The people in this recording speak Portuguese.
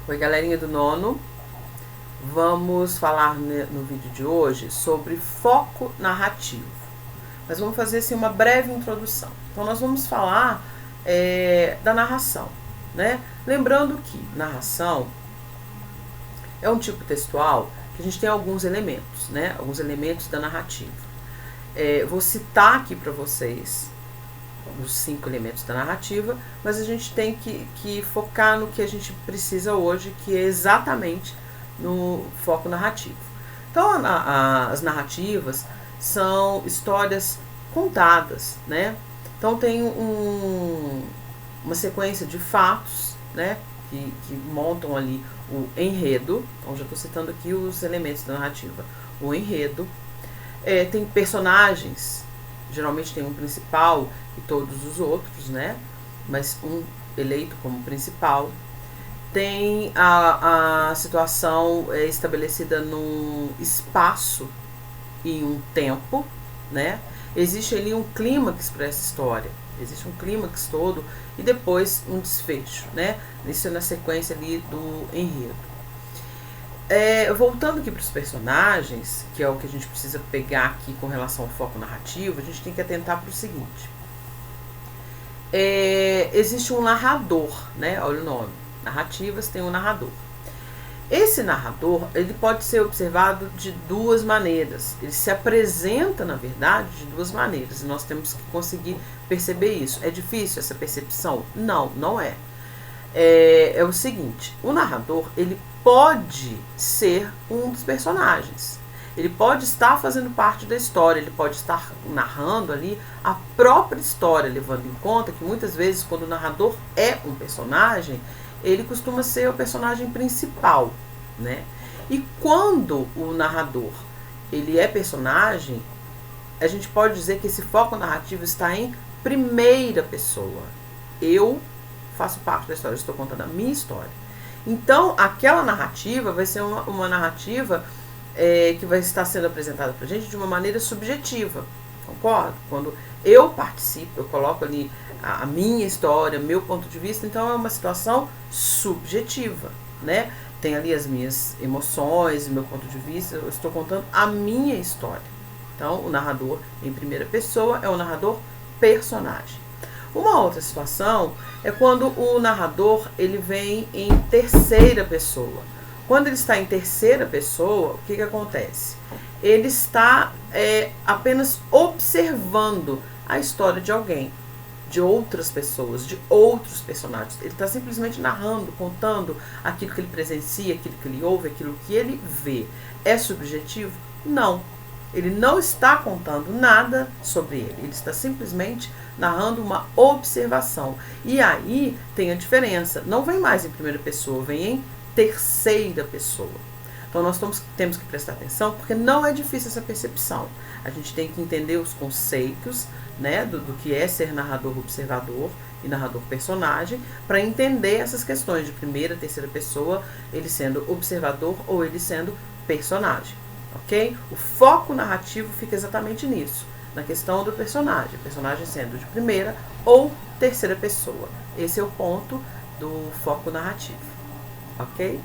Oi, galerinha do nono. Vamos falar no vídeo de hoje sobre foco narrativo. Mas vamos fazer assim, uma breve introdução. Então, nós vamos falar da narração, né? Lembrando que narração é um tipo textual que a gente tem alguns elementos, né? Alguns elementos da narrativa. Vou citar aqui para vocês os 5 elementos da narrativa, mas a gente tem que focar no que a gente precisa hoje, que é exatamente no foco narrativo. Então, as narrativas são histórias contadas, né? Então, tem uma sequência de fatos, né? Que montam ali o enredo. Então, já estou citando aqui os elementos da narrativa. O enredo. Tem personagens, geralmente tem um principal e todos os outros, né? Mas um eleito como principal. Tem a situação estabelecida num espaço e um tempo, né? Existe ali um clímax para essa história. Existe um clímax todo e depois um desfecho, né? Isso é na sequência ali do enredo. Voltando aqui para os personagens, que é o que a gente precisa pegar aqui com relação ao foco narrativo, a gente tem que atentar para o seguinte. Existe um narrador, né? Olha o nome. Narrativas tem um narrador. Esse narrador, ele pode ser observado de duas maneiras. Ele se apresenta, na verdade, de duas maneiras. E nós temos que conseguir perceber isso. É difícil essa percepção? Não, não é. É o seguinte, o narrador, ele pode ser um dos personagens. Ele pode estar fazendo parte da história, ele pode estar narrando ali a própria história, levando em conta que muitas vezes quando o narrador é um personagem, ele costuma ser o personagem principal, né? E quando o narrador ele é personagem, a gente pode dizer que esse foco narrativo está em primeira pessoa. Eu faço parte da história, eu estou contando a minha história. Então, aquela narrativa vai ser uma narrativa que vai estar sendo apresentada para a gente de uma maneira subjetiva, concorda? Quando eu participo, eu coloco ali a minha história, meu ponto de vista, então é uma situação subjetiva, né? Tem ali as minhas emoções, meu ponto de vista, eu estou contando a minha história. Então, o narrador em primeira pessoa é o narrador personagem. Uma outra situação é quando o narrador ele vem em terceira pessoa. Quando ele está em terceira pessoa, o que acontece? Ele está apenas observando a história de alguém, de outras pessoas, de outros personagens. Ele está simplesmente narrando, contando aquilo que ele presencia, aquilo que ele ouve, aquilo que ele vê. É subjetivo? Não. Ele não está contando nada sobre ele. Ele está simplesmente narrando uma observação. E aí tem a diferença. Não vem mais em primeira pessoa, vem em terceira pessoa. Então nós temos que prestar atenção porque não é difícil essa percepção. A gente tem que entender os conceitos, né, do que é ser narrador observador e narrador personagem, para entender essas questões de primeira, terceira pessoa, ele sendo observador ou ele sendo personagem. Ok? O foco narrativo fica exatamente nisso, na questão do personagem, o personagem sendo de primeira ou terceira pessoa. Esse é o ponto do foco narrativo. Ok?